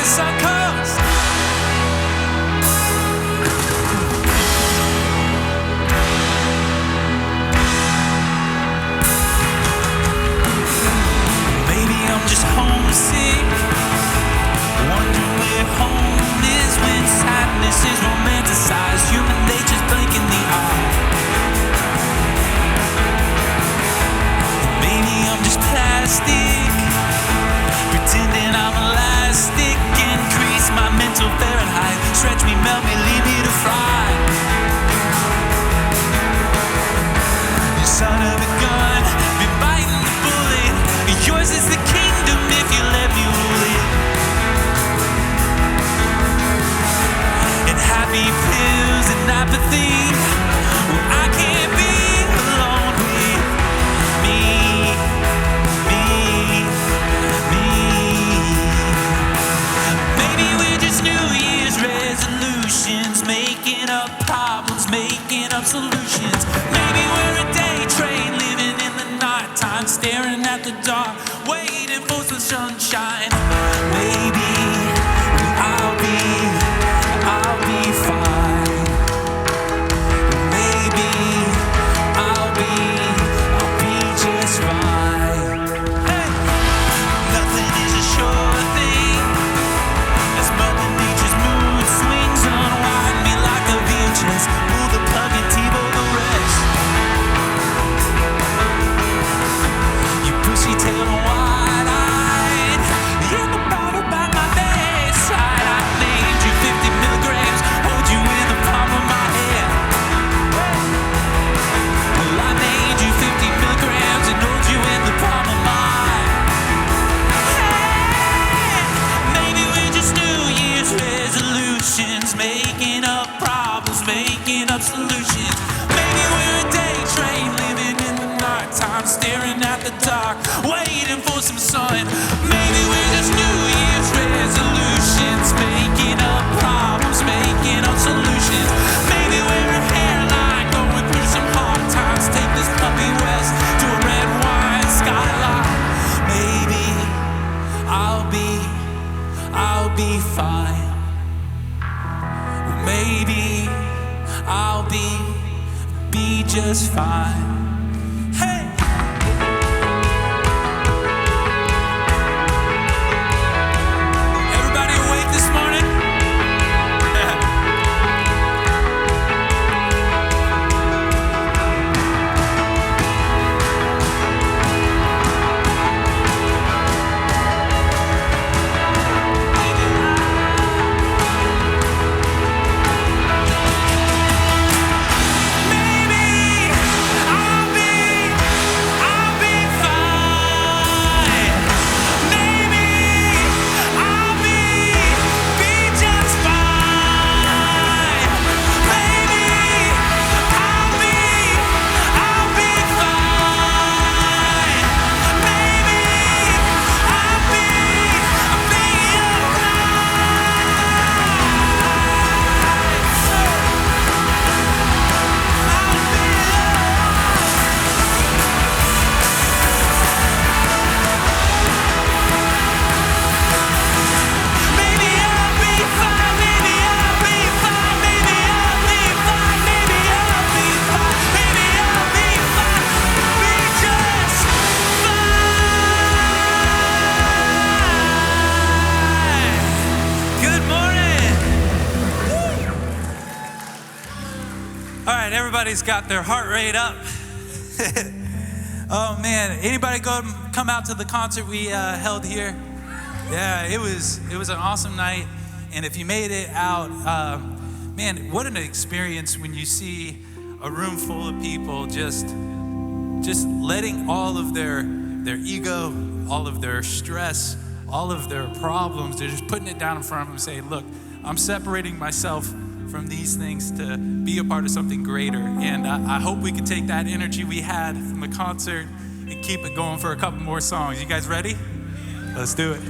sun comes. Maybe I'm just homesick, wondering where home is when sadness is romanticized, human nature's blinking the eye. Maybe I'm just plastic, pretending I'm elastic. Increase my mental Fahrenheit, stretch me, melt me, leave me to fry. You son of a gun, been biting the bullet. Yours is the kingdom if you let me rule it. And happy pills and apathy, well, I can't be alone with me. Maybe we're just New Year's resolutions, making up problems, making up solutions. Maybe we're a day train living in the nighttime, staring at the dark, waiting for some sunshine. Maybe I'll be fine. Maybe I'll be just fine. Hey, nothing is a sure thing, as Mother Nature's mood swings, unwind me like a VHS, pull the plug and TiVo the rest. You pushy tail and wide-eyed, you're the bottle by my bedside. I named you 50 milligrams, hold you in the palm of my hand. Well, I named you 50 milligrams and hold you in the palm of mine. Hey, maybe we're just New Year's resolutions, making up problems, making up solutions. Maybe we're a day train living in the nighttime, staring at the dark, waiting for some sun. Maybe we're just New Year's resolutions, making up problems, making up solutions. Maybe we're a hairline going through some hard times, take this puppy west to a red wine skyline. Maybe I'll be fine. Maybe I'll be just fine. Hey! Everybody awake this morning? Everybody's got their heart rate up. Oh man, anybody come out to the concert we held here? Yeah, it was an awesome night. And if you made it out, man, what an experience when you see a room full of people just letting all of their ego, all of their stress, all of their problems, they're just putting it down in front of them and saying, look, I'm separating myself from these things to be a part of something greater. And I hope we can take that energy we had from the concert and keep it going for a couple more songs. You guys ready? Let's do it.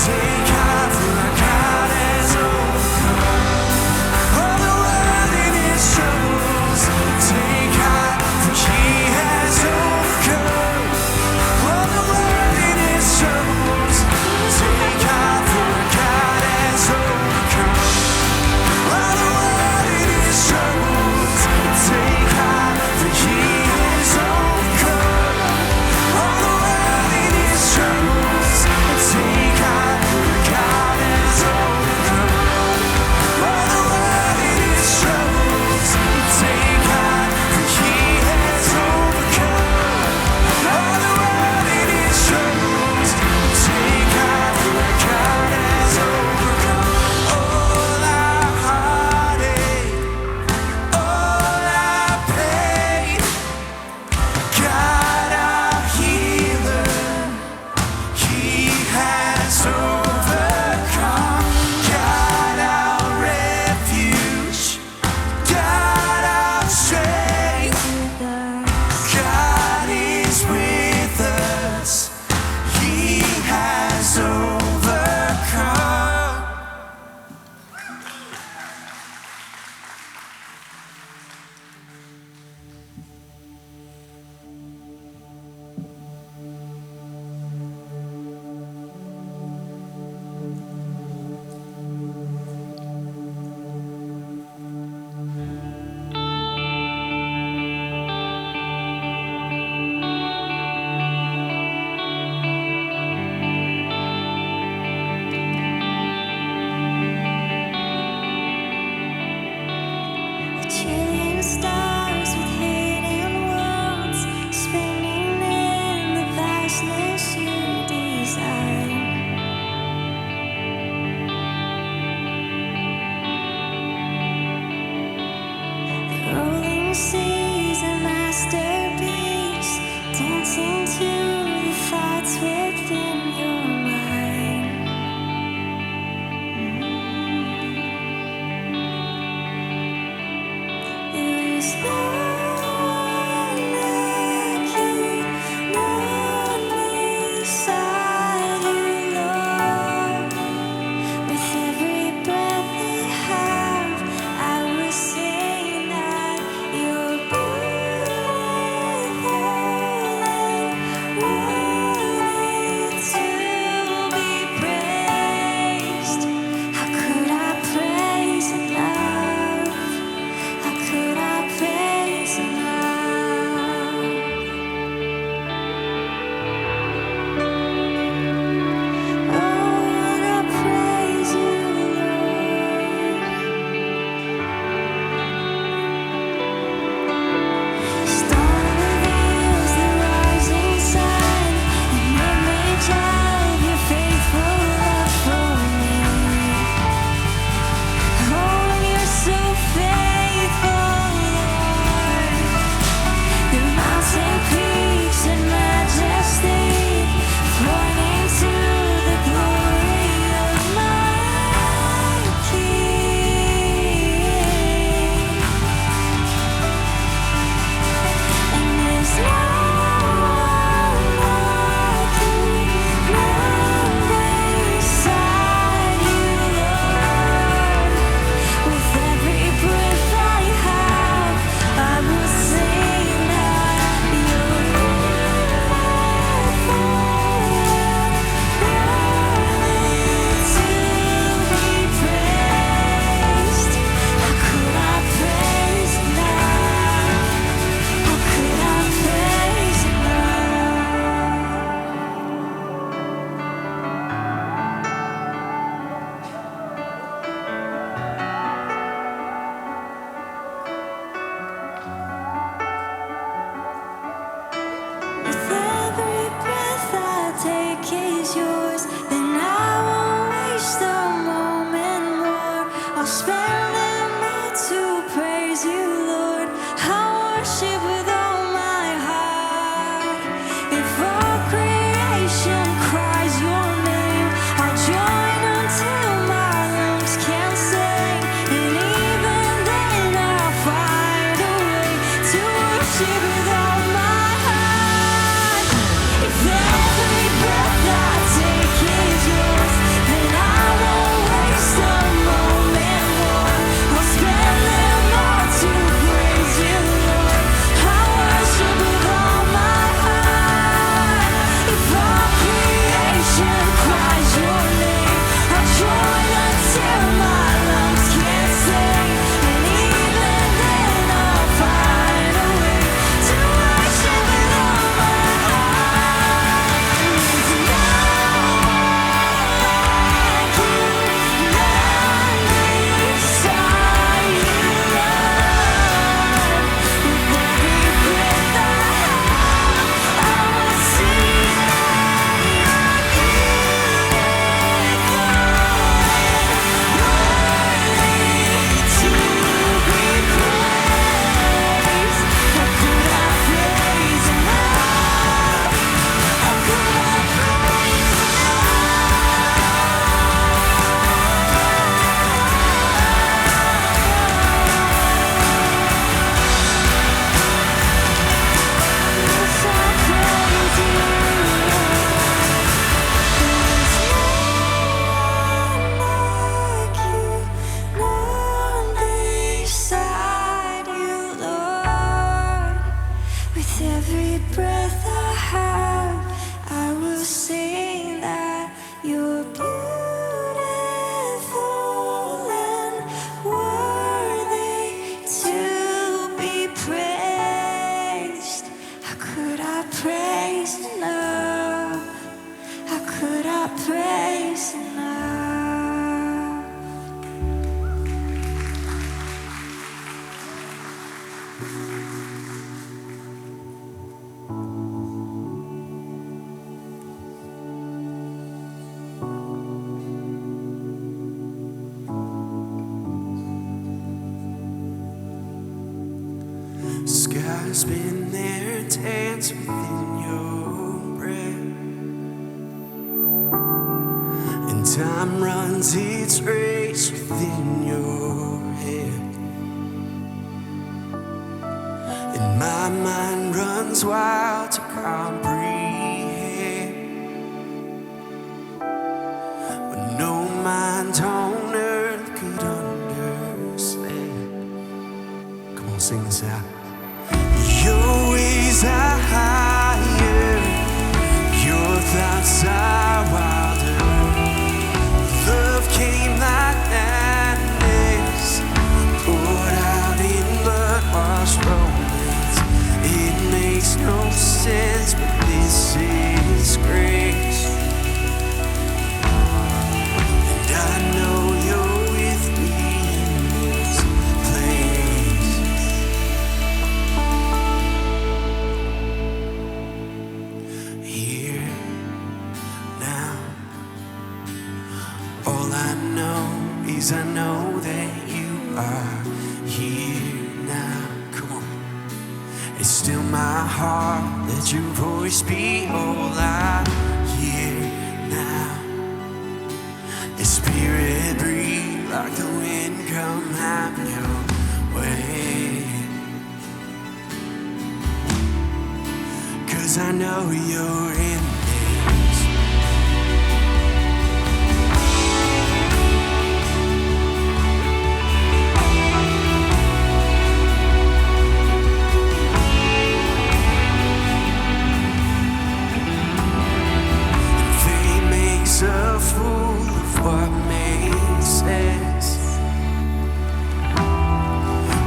Take off, for our God has overcome. spin their dance within your breath. And time runs its race within your head. And my mind runs wild to comprehend what no mind on earth could understand. Come on, sing this out. Your ways are higher, your thoughts are wilder. Love came like madness, poured out in blood-washed romance. It makes no sense, but this is grace. And I know you're with me in this place. Here, now, all I know is I know that you are here now. Come on. It's still my heart, let your voice be all I hear now. Your spirit breathe like the wind, come have your way. 'Cause I know you're in this. Fate makes a fool of what makes sense,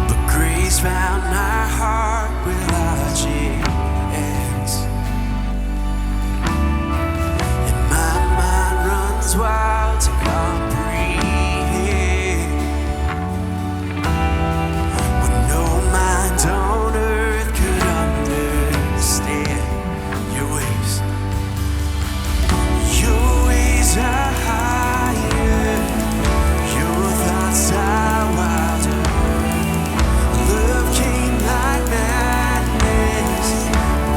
but grace found my heart where logic ends. And my mind runs wild to comprehend what no mind on earth could understand. Your ways. Your ways are higher, your thoughts are wilder. Love came like madness,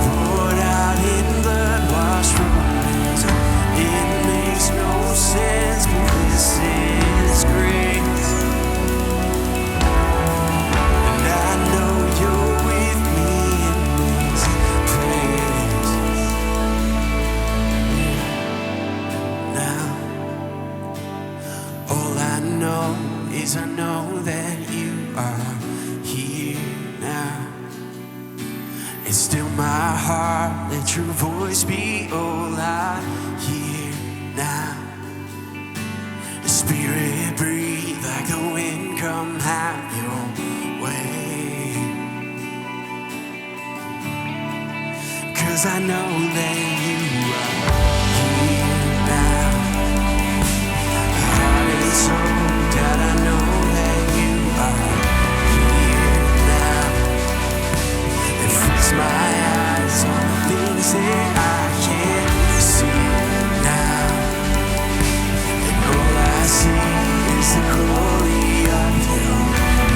poured out in blood-washed romance. It makes no sense, but this is grace. And I know you're with me in this place. Now, all I know is I know that you are here now. It's still my heart, let your voice be all I hear now. The spirit breathe like the wind, come have your way. 'Cause I know that you are here now. Heart and soul, God, I know that you are here now. And fix my eyes on the things that I can't see now. And all I see is the glory of your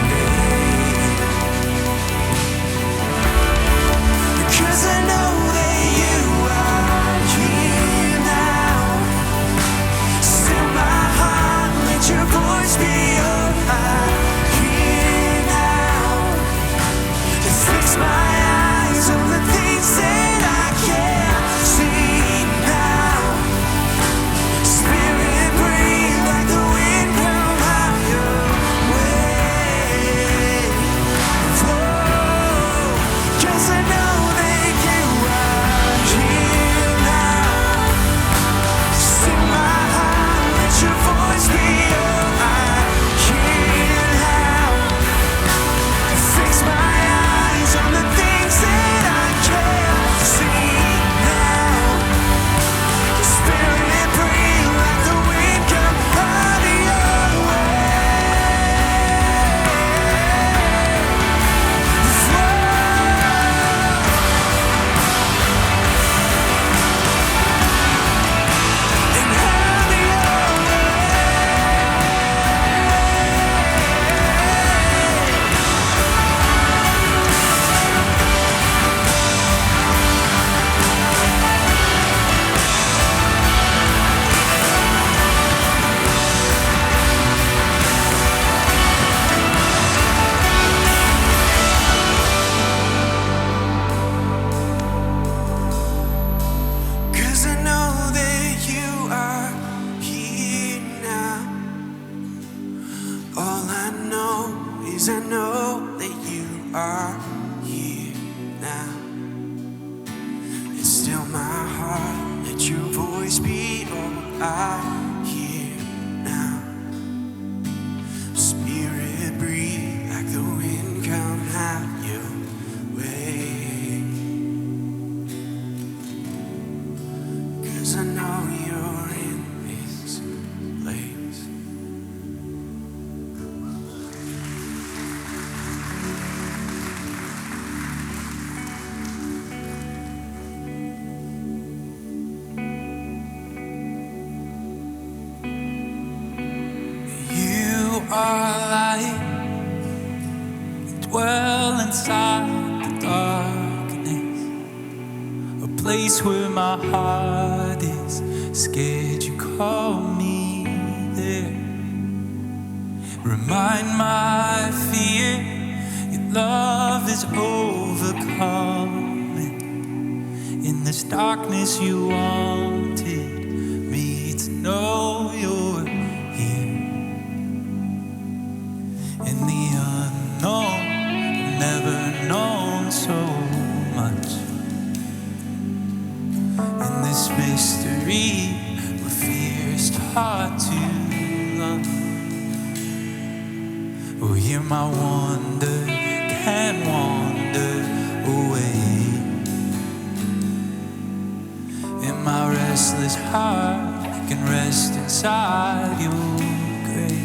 name. Because I know that you are All I know is I know that you are here now. It's still my heart, let your voice be all I hear now. Spirit, breathe like the wind, come have your way. 'Cause I know you're in this place. You are light, dwell inside the darkness, a place where my heart is scared. You call me there. Remind my fear, your love is overcoming. In this darkness, you wanted me to know you're here. In the unknown, I've never known so much. In this mystery, we're fear's hard to love. Oh, hear my wonder, can wander away. In my restless heart, can rest inside your grace.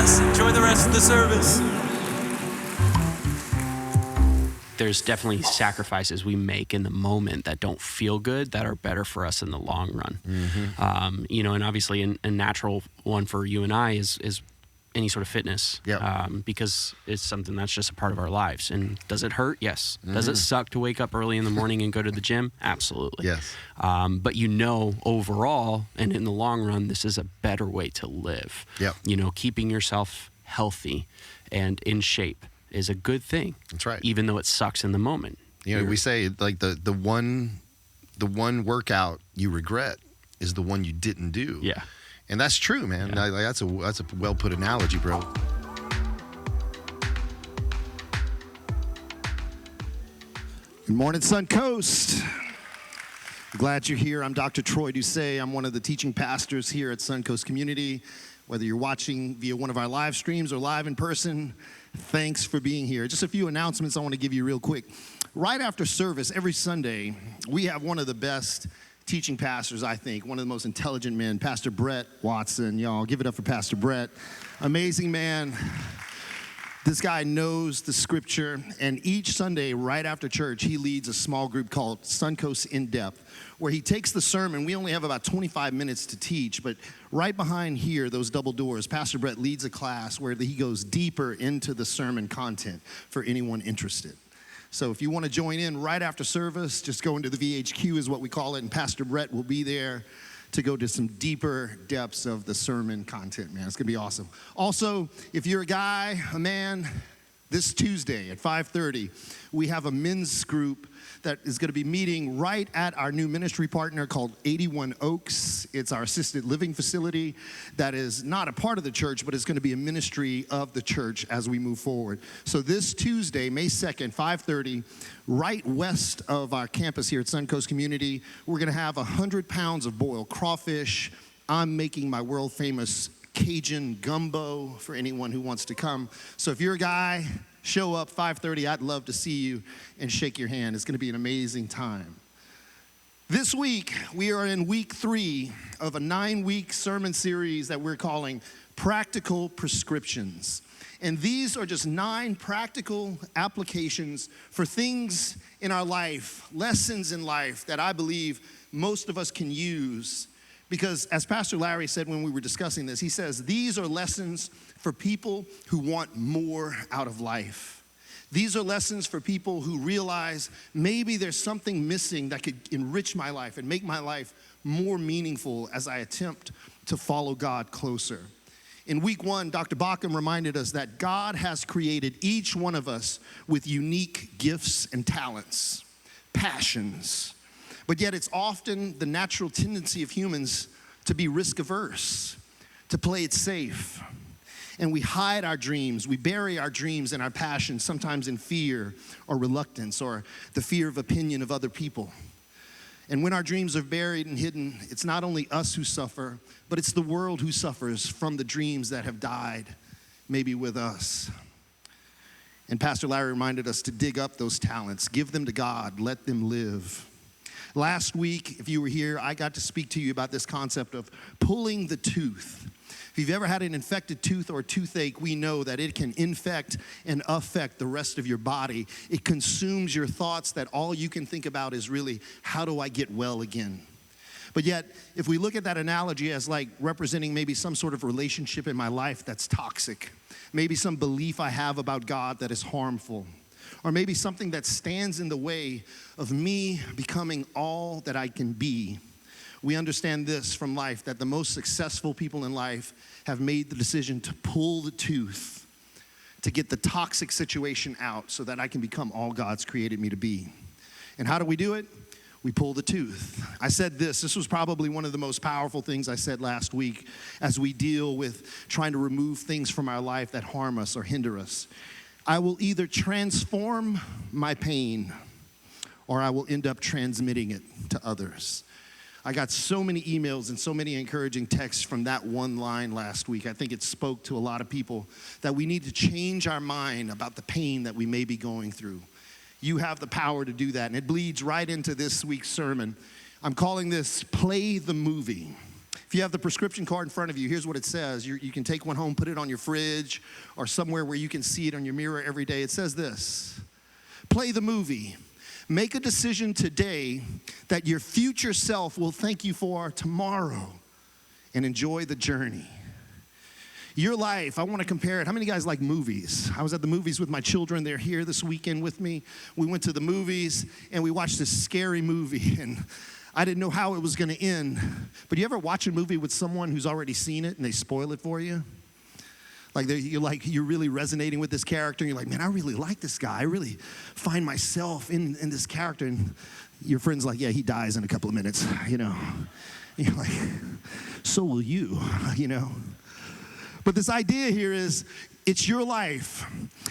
bless. Enjoy the rest of the service. There's definitely sacrifices we make in the moment that don't feel good that are better for us in the long run. And obviously a natural one for you and I is any sort of fitness, because it's something that's just a part of our lives. And does it hurt? Yes. Does it suck to wake up early in the morning and go to the gym? Absolutely. Yes. But overall and in the long run, this is a better way to live. Yep. Keeping yourself healthy and in shape is a good thing. That's right. Even though it sucks in the moment. We say like the one workout you regret is the one you didn't do. Yeah. And that's true, man. Yeah. That's a well put analogy, bro. Good morning, Suncoast. Glad you're here. I'm Dr. Troy Doucet. I'm one of the teaching pastors here at Suncoast Community. Whether you're watching via one of our live streams or live in person, thanks for being here. Just a few announcements I want to give you real quick. Right after service, every Sunday, we have one of the best teaching pastors, I think, one of the most intelligent men, Pastor Brett Watson. Y'all, give it up for Pastor Brett. Amazing man. This guy knows the scripture, and each Sunday right after church, he leads a small group called Suncoast In Depth, where he takes the sermon. We only have about 25 minutes to teach, but right behind here, those double doors, Pastor Brett leads a class where he goes deeper into the sermon content for anyone interested. So if you want to join in right after service, just go into the VHQ is what we call it, and Pastor Brett will be there to go to some deeper depths of the sermon content, man. It's going to be awesome. Also, if you're a guy, a man, this Tuesday at 5:30, we have a men's group that is going to be meeting right at our new ministry partner called 81 Oaks. It's our assisted living facility that is not a part of the church, but it's going to be a ministry of the church as we move forward. So this Tuesday, May 2nd, 5:30, right west of our campus here at Suncoast Community, we're going to have 100 pounds of boiled crawfish. I'm making my world famous Cajun gumbo for anyone who wants to come. So if you're a guy, show up 5:30. I'd love to see you and shake your hand. It's going to be an amazing time. This week, we are in week 3 of a 9-week sermon series that we're calling Practical Prescriptions. And these are just 9 practical applications for things in our life, lessons in life that I believe most of us can use. Because as Pastor Larry said when we were discussing this, he says, these are lessons for people who want more out of life. These are lessons for people who realize maybe there's something missing that could enrich my life and make my life more meaningful as I attempt to follow God closer. In week 1, Dr. Bacham reminded us that God has created each one of us with unique gifts and talents, passions. But yet it's often the natural tendency of humans to be risk averse, to play it safe. And we hide our dreams. We bury our dreams and our passions, sometimes in fear or reluctance or the fear of opinion of other people. And when our dreams are buried and hidden, it's not only us who suffer, but it's the world who suffers from the dreams that have died, maybe with us. And Pastor Larry reminded us to dig up those talents, give them to God, let them live. Last week, if you were here, I got to speak to you about this concept of pulling the tooth. If you've ever had an infected tooth or toothache, we know that it can infect and affect the rest of your body. It consumes your thoughts that all you can think about is really, how do I get well again? But yet, if we look at that analogy as like representing maybe some sort of relationship in my life that's toxic, maybe some belief I have about God that is harmful, or maybe something that stands in the way of me becoming all that I can be. We understand this from life, that the most successful people in life have made the decision to pull the tooth, to get the toxic situation out so that I can become all God's created me to be. And how do we do it? We pull the tooth. I said this was probably one of the most powerful things I said last week as we deal with trying to remove things from our life that harm us or hinder us. I will either transform my pain or I will end up transmitting it to others. I got so many emails and so many encouraging texts from that one line last week. I think it spoke to a lot of people that we need to change our mind about the pain that we may be going through. You have the power to do that, and it bleeds right into this week's sermon. I'm calling this Play the Movie. If If you have the prescription card in front of you, here's what it says. You can take one home, put it on your fridge, or somewhere where you can see it on your mirror every day. It says this: play the movie. Make a decision today that your future self will thank you for tomorrow, and enjoy the journey. Your life, I want to compare it. How many guys like movies? I was at the movies with my children. They're here this weekend with me. We went to the movies, and we watched this scary movie, and I didn't know how it was going to end. But you ever watch a movie with someone who's already seen it, and they spoil it for you? You're really resonating with this character, and you're like, man, I really like this guy. I really find myself in this character. And your friend's like, yeah, he dies in a couple of minutes, you know. And you're like, so will you, you know. But this idea here is, it's your life.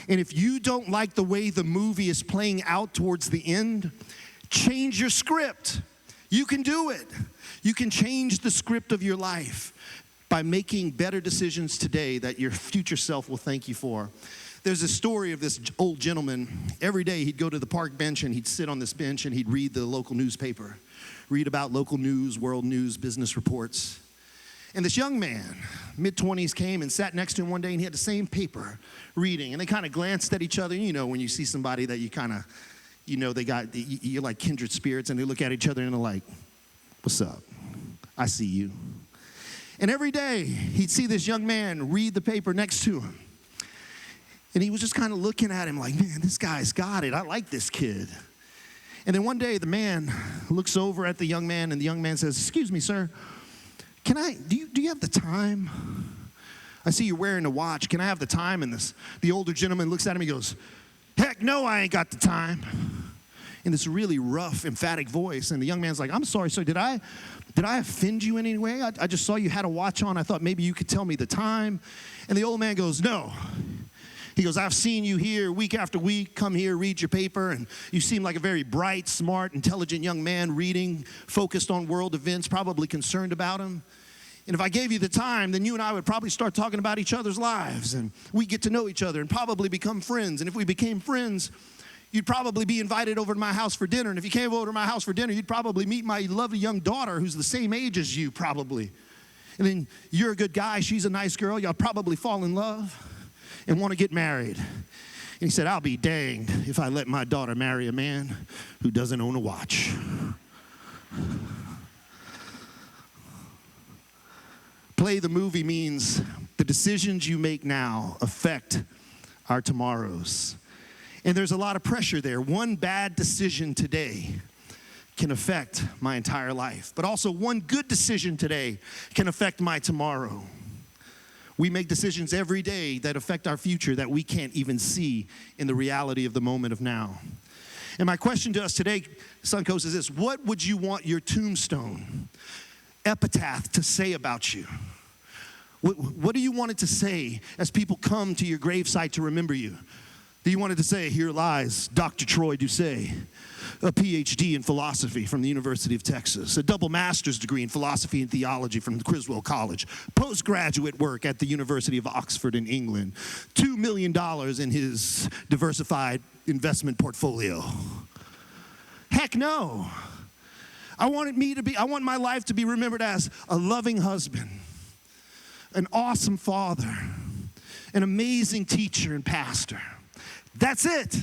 And if you don't like the way the movie is playing out towards the end, change your script. You can do it. You can change the script of your life by making better decisions today that your future self will thank you for. There's a story of this old gentleman. Every day he'd go to the park bench and he'd sit on this bench and he'd read the local newspaper, read about local news, world news, business reports. And this young man, mid-20s, came and sat next to him one day, and he had the same paper reading. And they kind of glanced at each other. You know, when you see somebody that you kind of, you know, you're like kindred spirits, and they look at each other and they're like, what's up? I see you. And every day, he'd see this young man read the paper next to him. And he was just kind of looking at him like, man, this guy's got it. I like this kid. And then one day, the man looks over at the young man, and the young man says, excuse me, sir. Do you have the time? I see you're wearing a watch. Can I have the time? And the older gentleman looks at him and goes, heck no, I ain't got the time. In this really rough, emphatic voice. And the young man's like, I'm sorry, sir, did I offend you in any way? I just saw you had a watch on. I thought maybe you could tell me the time. And the old man goes, no. He goes, I've seen you here week after week, come here, read your paper, and you seem like a very bright, smart, intelligent young man reading, focused on world events, probably concerned about them. And if I gave you the time, then you and I would probably start talking about each other's lives, and we'd get to know each other and probably become friends. And if we became friends, you'd probably be invited over to my house for dinner. And if you came over to my house for dinner, you'd probably meet my lovely young daughter who's the same age as you, probably. And then you're a good guy, she's a nice girl, y'all probably fall in love and want to get married. And he said, I'll be danged if I let my daughter marry a man who doesn't own a watch. Play the movie means the decisions you make now affect our tomorrows. And there's a lot of pressure there. One bad decision today can affect my entire life. But also one good decision today can affect my tomorrow. We make decisions every day that affect our future that we can't even see in the reality of the moment of now. And my question to us today, Suncoast, is this: what would you want your tombstone, epitaph, to say about you? What do you want it to say as people come to your gravesite to remember you? Do you want it to say, here lies Dr. Troy Doucet, a PhD in philosophy from the University of Texas, a double master's degree in philosophy and theology from Criswell College, postgraduate work at the University of Oxford in England, $2 million in his diversified investment portfolio? Heck no. I want my life to be remembered as a loving husband, an awesome father, an amazing teacher and pastor. That's it.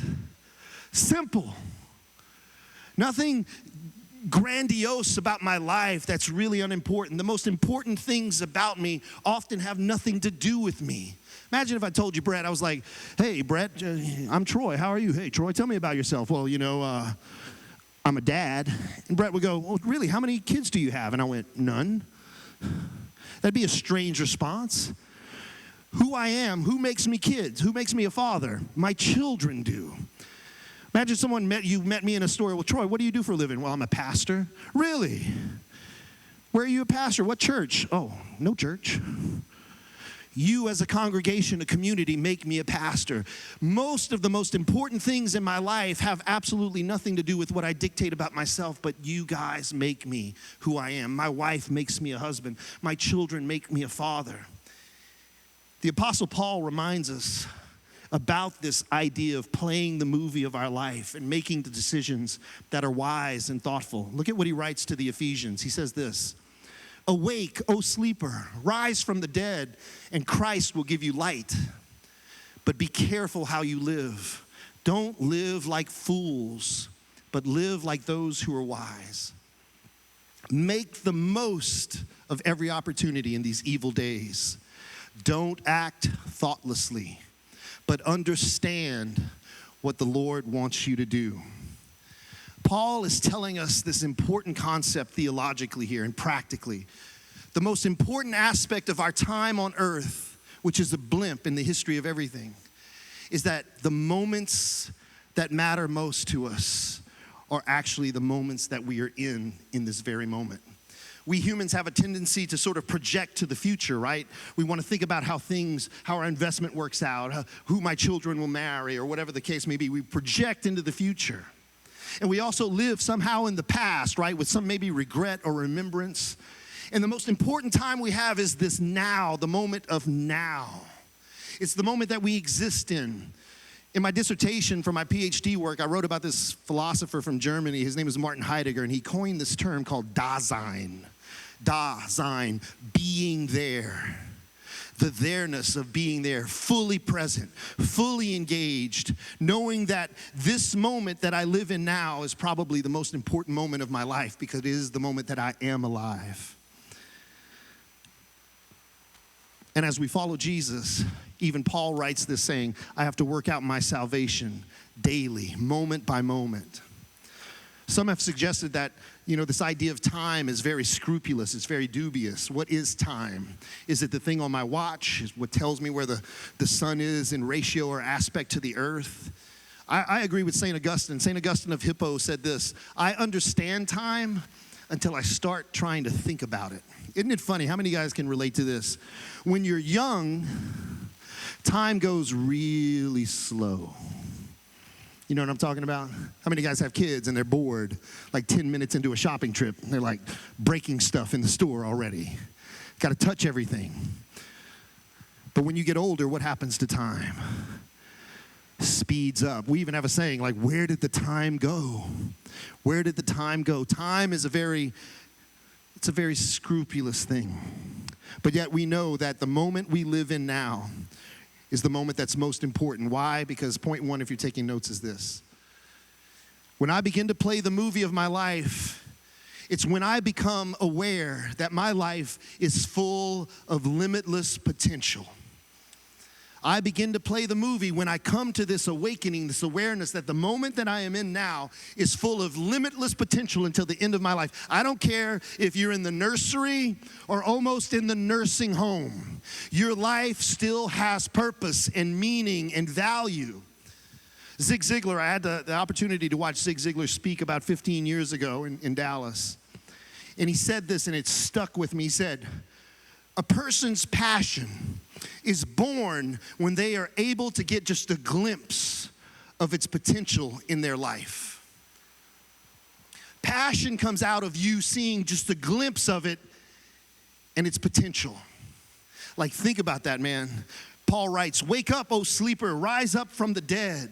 Simple. Nothing grandiose about my life that's really unimportant. The most important things about me often have nothing to do with me. Imagine if I told you, Brett, I was like, hey, Brett, I'm Troy. How are you? Hey, Troy, tell me about yourself. Well, I'm a dad. And Brett would go, well, really, how many kids do you have? And I went, none. That'd be a strange response. Who I am, who makes me kids, who makes me a father? My children do. Imagine someone met me in a store. Well, Troy, what do you do for a living? Well, I'm a pastor. Really? Where are you a pastor? What church? Oh, no church. You as a congregation, a community, make me a pastor. Most of the most important things in my life have absolutely nothing to do with what I dictate about myself, but you guys make me who I am. My wife makes me a husband. My children make me a father. The Apostle Paul reminds us about this idea of playing the movie of our life and making the decisions that are wise and thoughtful. Look at what he writes to the Ephesians. He says this: Awake, O sleeper, rise from the dead, and Christ will give you light. But be careful how you live. Don't live like fools, but live like those who are wise. Make the most of every opportunity in these evil days. Don't act thoughtlessly, but understand what the Lord wants you to do. Paul is telling us this important concept theologically here and practically. The most important aspect of our time on earth, which is a blimp in the history of everything, is that the moments that matter most to us are actually the moments that we are in this very moment. We humans have a tendency to sort of project to the future, right? We want to think about how our investment works out, who my children will marry, or whatever the case may be. We project into the future. And we also live somehow in the past, right, with some maybe regret or remembrance. And the most important time we have is this now, the moment of now. It's the moment that we exist in. In my dissertation for my PhD work, I wrote about this philosopher from Germany. His name is Martin Heidegger, and he coined this term called Dasein. Dasein, being there. The there-ness of being there, fully present, fully engaged, knowing that this moment that I live in now is probably the most important moment of my life because it is the moment that I am alive. And as we follow Jesus, even Paul writes this saying, I have to work out my salvation daily, moment by moment. Some have suggested that, this idea of time is very scrupulous. It's very dubious. What is time? Is it the thing on my watch? Is what tells me where the sun is in ratio or aspect to the earth? I agree with St. Augustine. St. Augustine of Hippo said this, I understand time until I start trying to think about it. Isn't it funny? How many guys can relate to this? When you're young, time goes really slow. You know what I'm talking about? How many guys have kids and they're bored, like 10 minutes into a shopping trip, and they're like breaking stuff in the store already? Got to touch everything. But when you get older, what happens to time? Speeds up. We even have a saying like, where did the time go? Where did the time go? Time is a very scrupulous thing. But yet we know that the moment we live in now is the moment that's most important. Why? Because point one, if you're taking notes, is this. When I begin to play the movie of my life, it's when I become aware that my life is full of limitless potential. I begin to play the movie when I come to this awakening, this awareness that the moment that I am in now is full of limitless potential until the end of my life. I don't care if you're in the nursery or almost in the nursing home. Your life still has purpose and meaning and value. Zig Ziglar, I had the opportunity to watch Zig Ziglar speak about 15 years ago in Dallas. And he said this, and it stuck with me. He said, a person's passion is born when they are able to get just a glimpse of its potential in their life. Passion comes out of you seeing just a glimpse of it and its potential. Like, think about that, man. Paul writes, wake up, O sleeper, rise up from the dead.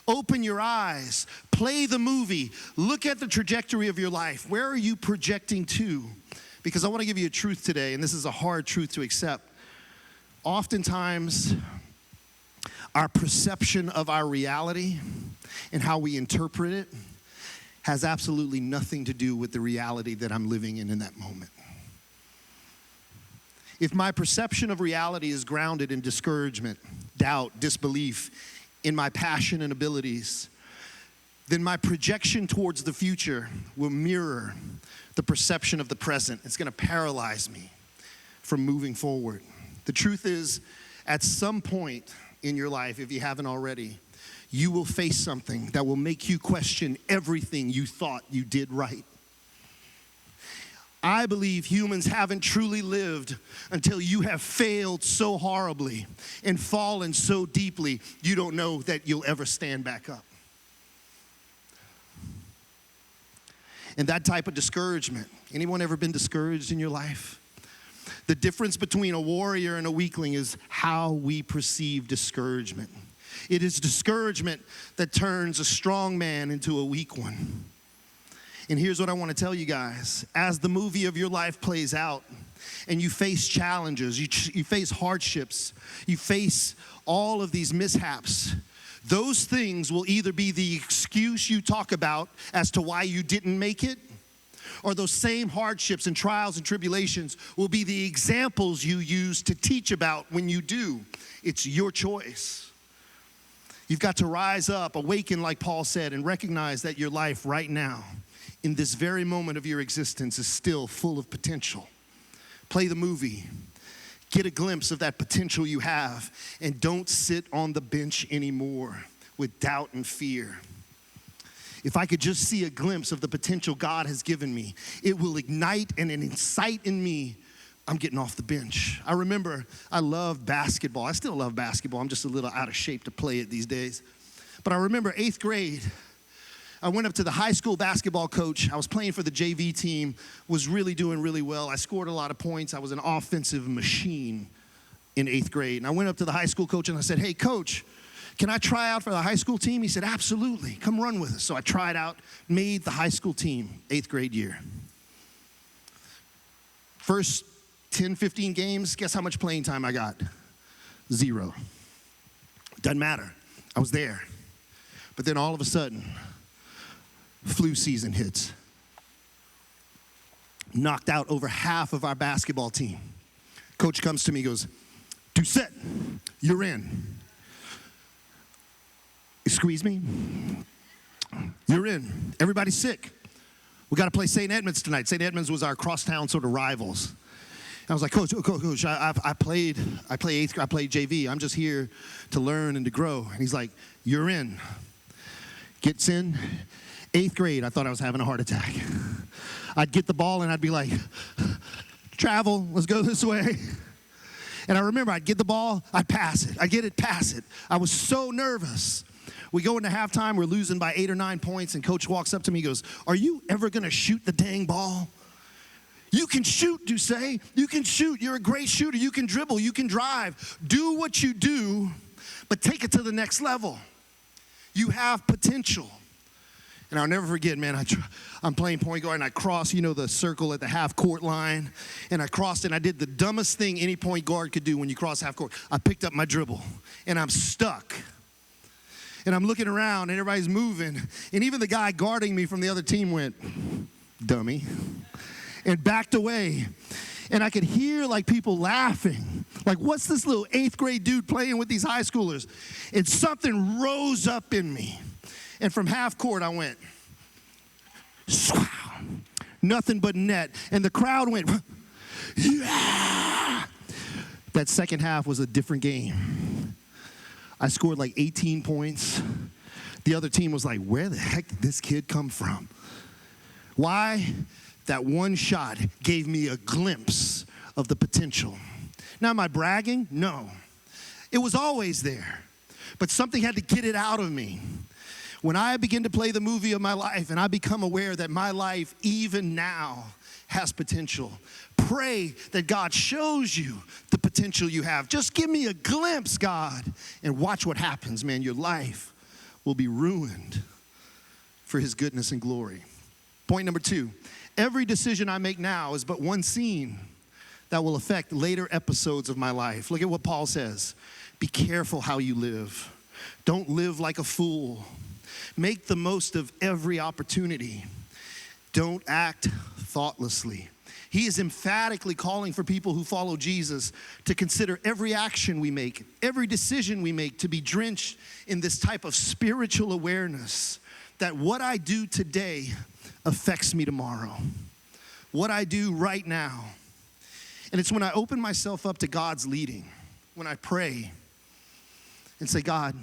Open your eyes, play the movie, look at the trajectory of your life. Where are you projecting to? Because I want to give you a truth today, and this is a hard truth to accept. Oftentimes, our perception of our reality and how we interpret it has absolutely nothing to do with the reality that I'm living in that moment. If my perception of reality is grounded in discouragement, doubt, disbelief, in my passion and abilities, then my projection towards the future will mirror the perception of the present. It's going to paralyze me from moving forward. The truth is, at some point in your life, if you haven't already, you will face something that will make you question everything you thought you did right. I believe humans haven't truly lived until you have failed so horribly and fallen so deeply, you don't know that you'll ever stand back up. And that type of discouragement, anyone ever been discouraged in your life? The difference between a warrior and a weakling is how we perceive discouragement. It is discouragement that turns a strong man into a weak one. And here's what I want to tell you guys. As the movie of your life plays out and you face challenges, you face hardships, you face all of these mishaps, those things will either be the excuse you talk about as to why you didn't make it, or those same hardships and trials and tribulations will be the examples you use to teach about when you do. It's your choice. You've got to rise up, awaken like Paul said, and recognize that your life right now, in this very moment of your existence, is still full of potential. Play the movie. Get a glimpse of that potential you have, and don't sit on the bench anymore with doubt and fear. If I could just see a glimpse of the potential God has given me, it will ignite and incite in me, I'm getting off the bench. I remember I loved basketball. I still love basketball. I'm just a little out of shape to play it these days. But I remember 8th grade, I went up to the high school basketball coach. I was playing for the JV team, was really doing really well. I scored a lot of points. I was an offensive machine in 8th grade. And I went up to the high school coach and I said, hey, coach, can I try out for the high school team? He said, absolutely. Come run with us. So I tried out, made the high school team, 8th grade year. First 10, 15 games, guess how much playing time I got? 0. Doesn't matter. I was there. But then all of a sudden, flu season hits. Knocked out over half of our basketball team. Coach comes to me, goes, Doucet, you're in. Squeeze me. You're in. Everybody's sick. We got to play St. Edmunds tonight. St. Edmunds was our crosstown sort of rivals. And I was like, Coach, I play JV. I'm just here to learn and to grow. And he's like, you're in. Gets in. 8th grade, I thought I was having a heart attack. I'd get the ball and I'd be like, travel, let's go this way. And I remember I'd get the ball, I'd pass it. I'd get it, pass it. I was so nervous. We go into halftime, we're losing by 8 or 9 points, and coach walks up to me and goes, are you ever going to shoot the dang ball? You can shoot, Doucet. You can shoot. You're a great shooter. You can dribble. You can drive. Do what you do, but take it to the next level. You have potential. And I'll never forget, man, I'm playing point guard, and I cross, the circle at the half-court line, and I crossed, and I did the dumbest thing any point guard could do when you cross half-court. I picked up my dribble, and I'm stuck. And I'm looking around, and everybody's moving, and even the guy guarding me from the other team went, dummy, and backed away. And I could hear, people laughing. What's this little 8th grade dude playing with these high schoolers? And something rose up in me. And from half court, I went, swow, nothing but net. And the crowd went, yeah. That second half was a different game. I scored 18 points. The other team was like, where the heck did this kid come from? Why? That one shot gave me a glimpse of the potential. Now, am I bragging? No. It was always there. But something had to get it out of me. When I begin to play the movie of my life and I become aware that my life, even now, has potential, pray that God shows you the potential you have. Just give me a glimpse, God, and watch what happens, man. Your life will be ruined for his goodness and glory. Point number 2, every decision I make now is but one scene that will affect later episodes of my life. Look at what Paul says. Be careful how you live. Don't live like a fool. Make the most of every opportunity. Don't act thoughtlessly. He is emphatically calling for people who follow Jesus to consider every action we make, every decision we make, to be drenched in this type of spiritual awareness that what I do today affects me tomorrow. What I do right now. And it's when I open myself up to God's leading, when I pray and say, God,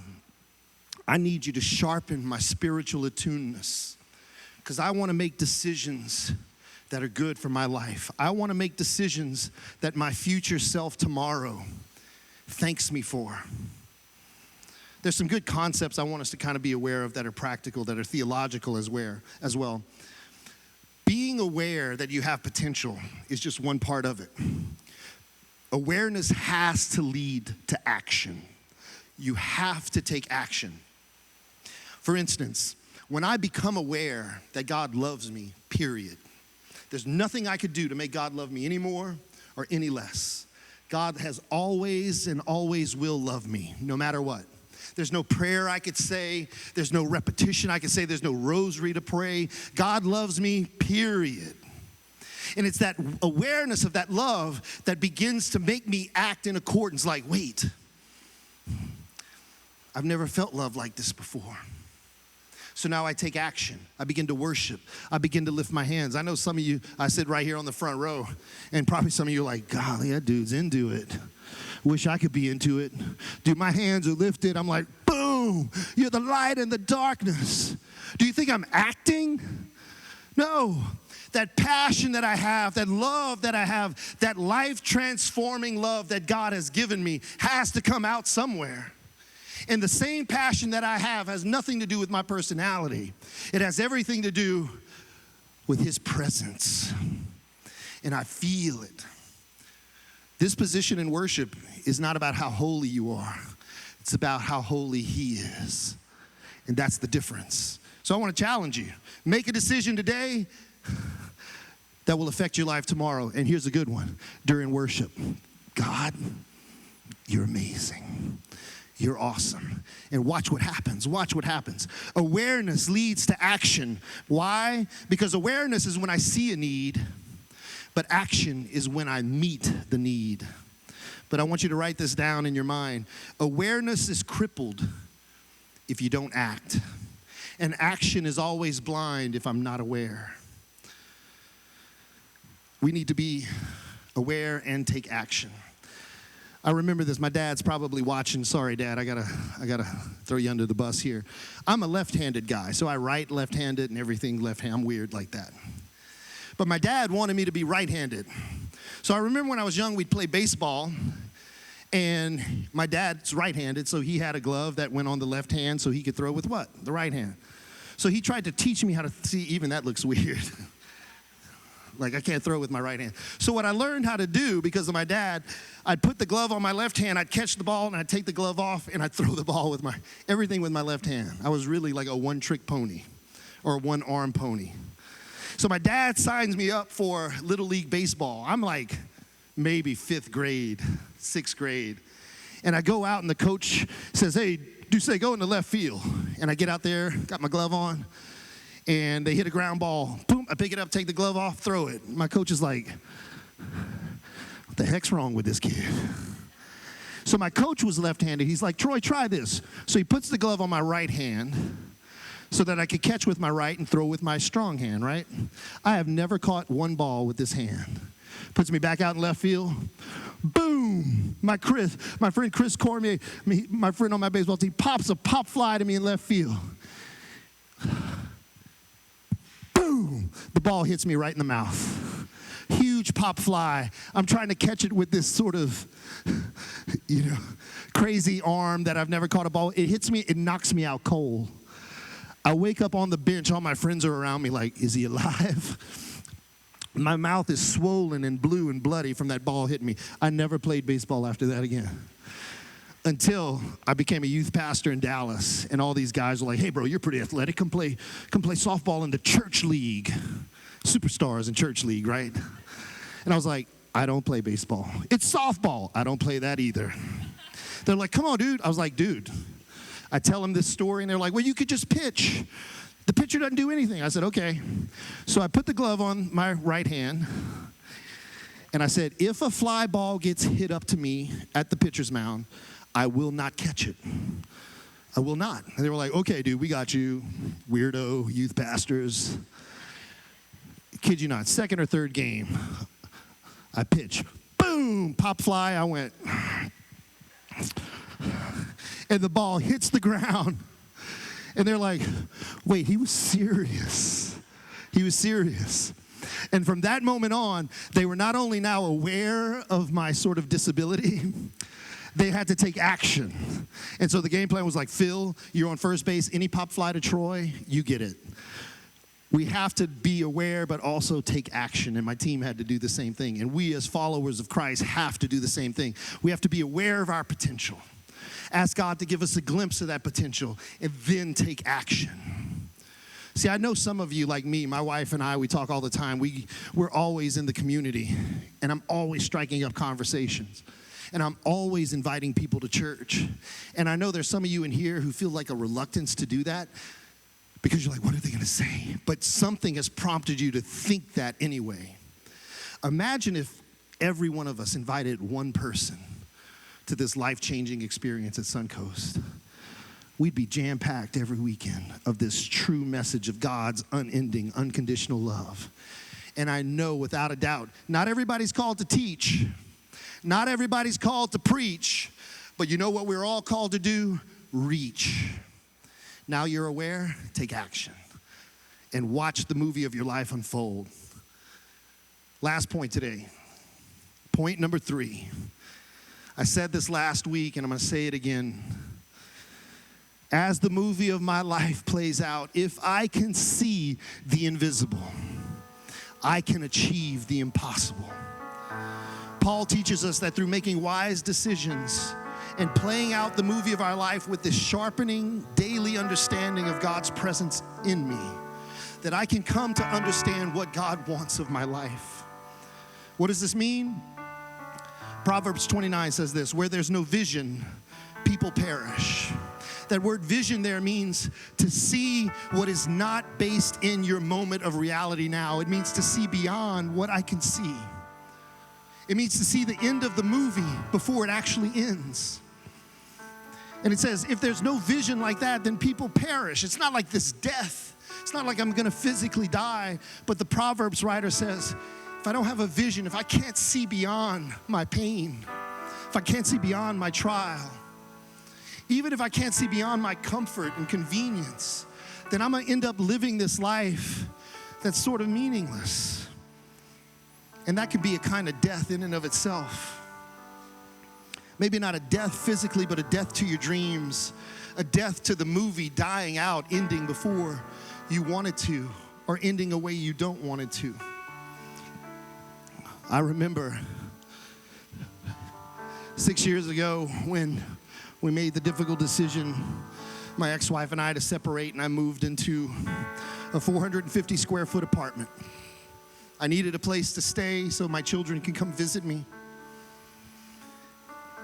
I need you to sharpen my spiritual attuneness, because I want to make decisions that are good for my life. I want to make decisions that my future self tomorrow thanks me for. There's some good concepts I want us to kind of be aware of that are practical, that are theological as well. Being aware that you have potential is just one part of it. Awareness has to lead to action. You have to take action. For instance, When I become aware that God loves me, period, there's nothing I could do to make God love me any more or any less. God has always and always will love me, no matter what. There's no prayer I could say. There's no repetition I could say. There's no rosary to pray. God loves me, period. And it's that awareness of that love that begins to make me act in accordance, like, wait, I've never felt love like this before. So now I take action. I begin to worship. I begin to lift my hands. I know some of you, I sit right here on the front row, and probably some of you are like, golly, that dude's into it. Wish I could be into it. Dude, my hands are lifted. I'm like, boom, you're the light in the darkness. Do you think I'm acting? No. That passion that I have, that love that I have, that life-transforming love that God has given me has to come out somewhere. And the same passion that I have has nothing to do with my personality. It has everything to do with His presence. And I feel it. This position in worship is not about how holy you are. It's about how holy He is. And that's the difference. So I want to challenge you. Make a decision today that will affect your life tomorrow. And here's a good one. During worship, God, you're amazing. You're awesome. And watch what happens. Watch what happens. Awareness leads to action. Why? Because awareness is when I see a need, but action is when I meet the need. But I want you to write this down in your mind. Awareness is crippled if you don't act. And action is always blind if I'm not aware. We need to be aware and take action. I remember this. My dad's probably watching. Sorry, Dad, I gotta throw you under the bus here. I'm a left-handed guy, so I write left-handed and everything left-handed. I'm weird like that. But my dad wanted me to be right-handed. So I remember when I was young, we'd play baseball, and my dad's right-handed, so he had a glove that went on the left hand so he could throw with what? The right hand. So he tried to teach me how to see, even that looks weird. Like I can't throw with my right hand. So what I learned how to do because of my dad, I'd put the glove on my left hand, I'd catch the ball, and I'd take the glove off, and I'd throw the ball with everything with my left hand. I was really like a one-trick pony or a one-arm pony. So my dad signs me up for Little League Baseball. I'm like maybe 5th grade, 6th grade. And I go out and the coach says, hey, Doucet, go in the left field. And I get out there, got my glove on, and they hit a ground ball. Boom, I pick it up, take the glove off, throw it. My coach is like, what the heck's wrong with this kid? So my coach was left-handed. He's like, Troy, try this. So he puts the glove on my right hand so that I could catch with my right and throw with my strong hand, right? I have never caught one ball with this hand. Puts me back out in left field. Boom! My friend Chris Cormier, my friend on my baseball team, pops a pop fly to me in left field. Boom! The ball hits me right in the mouth. Huge pop fly. I'm trying to catch it with this sort of, crazy arm that I've never caught a ball. It hits me, it knocks me out cold. I wake up on the bench, all my friends are around me like, is he alive? My mouth is swollen and blue and bloody from that ball hitting me. I never played baseball after that again. Until I became a youth pastor in Dallas, and all these guys were like, hey bro, you're pretty athletic, come play softball in the church league. Superstars in church league, right? And I was like, I don't play baseball. It's softball. I don't play that either. They're like, come on, dude. I was like, dude. I tell them this story, and they're like, well, you could just pitch. The pitcher doesn't do anything. I said, okay. So I put the glove on my right hand, and I said, if a fly ball gets hit up to me at the pitcher's mound, I will not catch it. I will not. And they were like, okay, dude, we got you, weirdo youth pastors. Kid you not, second or third game, I pitch. Boom, pop fly, I went. And the ball hits the ground. And they're like, wait, he was serious. He was serious. And from that moment on, they were not only now aware of my sort of disability, they had to take action. And so the game plan was like, Phil, you're on first base. Any pop fly to Troy, you get it. We have to be aware, but also take action. And my team had to do the same thing. And we as followers of Christ have to do the same thing. We have to be aware of our potential. Ask God to give us a glimpse of that potential and then take action. See, I know some of you, like me, my wife and I, we talk all the time. We're always in the community, and I'm always striking up conversations. And I'm always inviting people to church. And I know there's some of you in here who feel like a reluctance to do that because you're like, what are they going to say? But something has prompted you to think that anyway. Imagine if every one of us invited one person to this life-changing experience at Suncoast. We'd be jam-packed every weekend of this true message of God's unending, unconditional love. And I know without a doubt, not everybody's called to teach. Not everybody's called to preach. But you know what we're all called to do? Reach. Now you're aware, take action. And watch the movie of your life unfold. Last point today. Point number 3. I said this last week, and I'm going to say it again. As the movie of my life plays out, if I can see the invisible, I can achieve the impossible. Paul teaches us that through making wise decisions and playing out the movie of our life with this sharpening daily understanding of God's presence in me, that I can come to understand what God wants of my life. What does this mean? Proverbs 29 says this, where there's no vision, people perish. That word vision there means to see what is not based in your moment of reality now. It means to see beyond what I can see. It means to see the end of the movie before it actually ends. And it says, if there's no vision like that, then people perish. It's not like this death. It's not like I'm going to physically die. But the Proverbs writer says, if I don't have a vision, if I can't see beyond my pain, if I can't see beyond my trial, even if I can't see beyond my comfort and convenience, then I'm going to end up living this life that's sort of meaningless. And that can be a kind of death in and of itself. Maybe not a death physically, but a death to your dreams, a death to the movie dying out, ending before you wanted to, or ending a way you don't want it to. I remember 6 years ago when we made the difficult decision, my ex-wife and I, to separate, and I moved into a 450 square foot apartment. I needed a place to stay so my children can come visit me.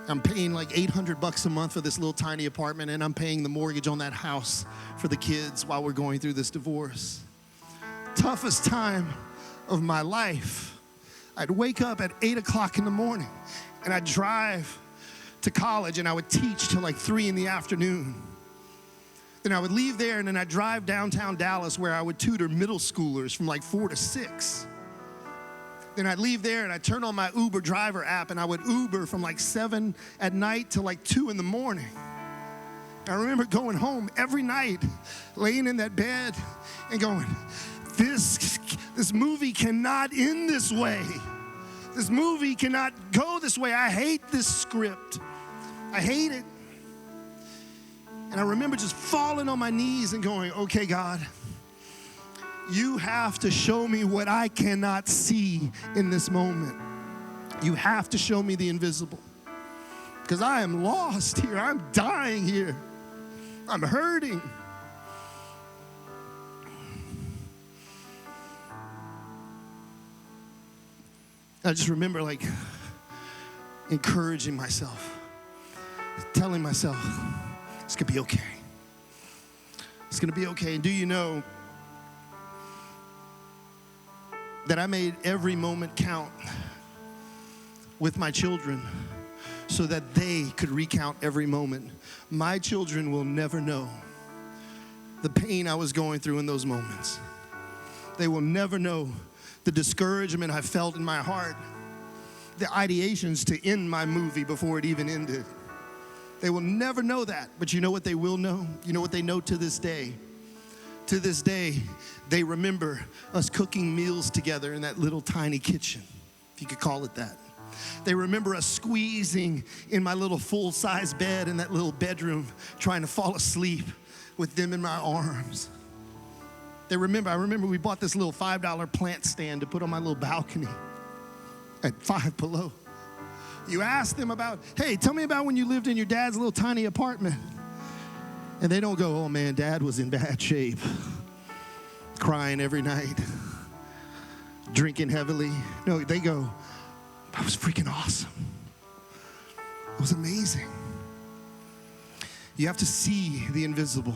I'm paying like $800 a month for this little tiny apartment, and I'm paying the mortgage on that house for the kids while we're going through this divorce. Toughest time of my life. I'd wake up at 8 o'clock in the morning, and I'd drive to college, and I would teach till like 3 in the afternoon. Then I would leave there, and then I'd drive downtown Dallas, where I would tutor middle schoolers from like 4 to 6. Then I'd leave there, and I'd turn on my Uber driver app, and I would Uber from like 7 at night to like 2 in the morning. I remember going home every night, laying in that bed and going, this movie cannot end this way. This movie cannot go this way. I hate this script. I hate it. And I remember just falling on my knees and going, okay, God, you have to show me what I cannot see in this moment. You have to show me the invisible. Because I am lost here. I'm dying here. I'm hurting. I just remember like encouraging myself, telling myself, it's gonna be okay. It's gonna be okay. And do you know that I made every moment count with my children so that they could recount every moment? My children will never know the pain I was going through in those moments. They will never know the discouragement I felt in my heart, the ideations to end my movie before it even ended. They will never know that, but you know what they will know? You know what they know to this day? To this day, they remember us cooking meals together in that little tiny kitchen, if you could call it that. They remember us squeezing in my little full-size bed in that little bedroom, trying to fall asleep with them in my arms. I remember we bought this little $5 plant stand to put on my little balcony at Five Below. You ask them about, hey, tell me about when you lived in your dad's little tiny apartment. And they don't go, oh man, Dad was in bad shape. crying every night, drinking heavily. No, they go, that was freaking awesome. It was amazing. You have to see the invisible,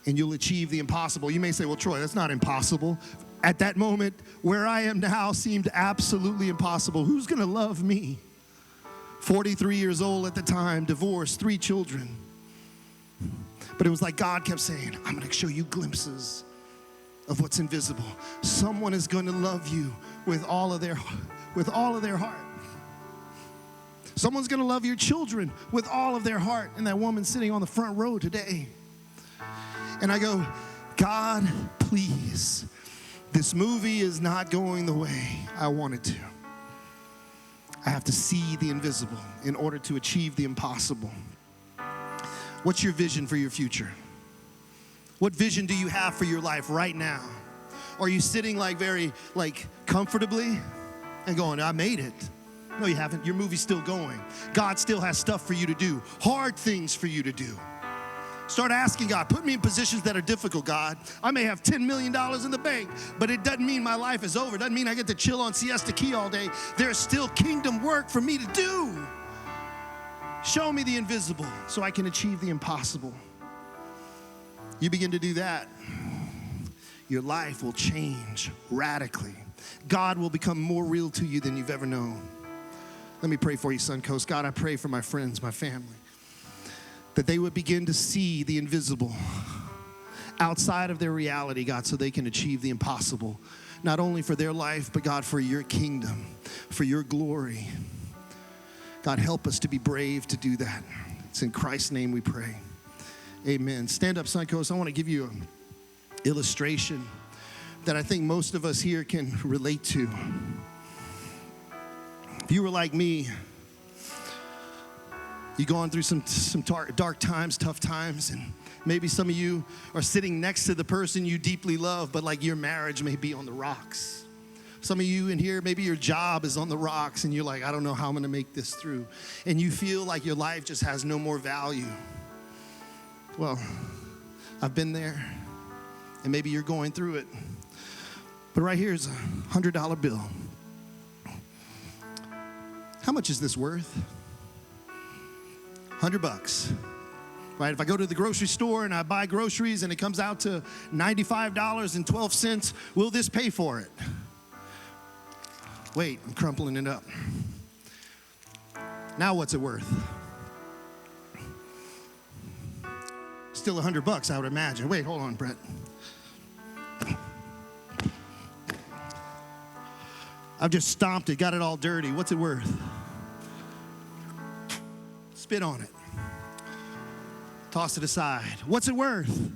and you'll achieve the impossible. You may say, well, Troy, that's not impossible. At that moment, where I am now seemed absolutely impossible. Who's going to love me? 43 years old at the time, divorced, 3 children. But it was like God kept saying, I'm going to show you glimpses of what's invisible. Someone is going to love you with all of their heart. Someone's going to love your children with all of their heart. And that woman sitting on the front row today. And I go, God, please, this movie is not going the way I want it to. I have to see the invisible in order to achieve the impossible. What's your vision for your future? What vision do you have for your life right now? Are you sitting very comfortably and going, I made it? No, you haven't. Your movie's still going. God still has stuff for you to do, hard things for you to do. Start asking God, put me in positions that are difficult, God. I may have $10 million in the bank, but it doesn't mean my life is over. It doesn't mean I get to chill on Siesta Key all day. There's still kingdom work for me to do. Show me the invisible so I can achieve the impossible. You begin to do that, your life will change radically. God will become more real to you than you've ever known. Let me pray for you, Suncoast. God, I pray for my friends, my family, that they would begin to see the invisible outside of their reality, God, so they can achieve the impossible, not only for their life, but God, for your kingdom, for your glory. God, help us to be brave to do that. It's in Christ's name we pray. Amen. Stand up, Suncoast. I want to give you an illustration that I think most of us here can relate to. If you were like me, you've gone through some dark times, tough times, and maybe some of you are sitting next to the person you deeply love, but your marriage may be on the rocks. Some of you in here, maybe your job is on the rocks, and you're like, I don't know how I'm going to make this through. And you feel like your life just has no more value. Well, I've been there, and maybe you're going through it. But right here is a $100 bill. How much is this worth? $100. Right? If I go to the grocery store and I buy groceries and it comes out to $95.12, will this pay for it? Wait, I'm crumpling it up. Now what's it worth? Still $100, I would imagine. Wait, hold on, Brett. I've just stomped it, got it all dirty. What's it worth? Spit on it. Toss it aside. What's it worth?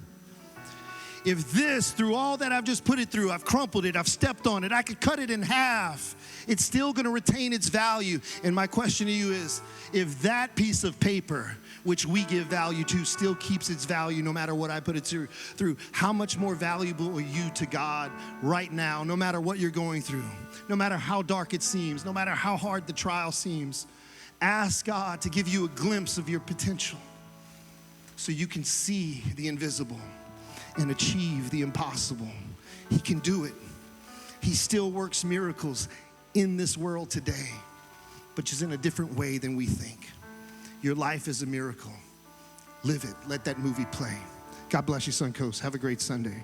If this, through all that I've just put it through, I've crumpled it, I've stepped on it, I could cut it in half, it's still going to retain its value. And my question to you is, if that piece of paper, which we give value to, still keeps its value no matter what I put it through, how much more valuable are you to God right now, no matter what you're going through, no matter how dark it seems, no matter how hard the trial seems? Ask God to give you a glimpse of your potential so you can see the invisible and achieve the impossible. He can do it. He still works miracles in this world today, but just in a different way than we think. Your life is a miracle. Live it. Let that movie play. God bless you, Suncoast. Have a great Sunday.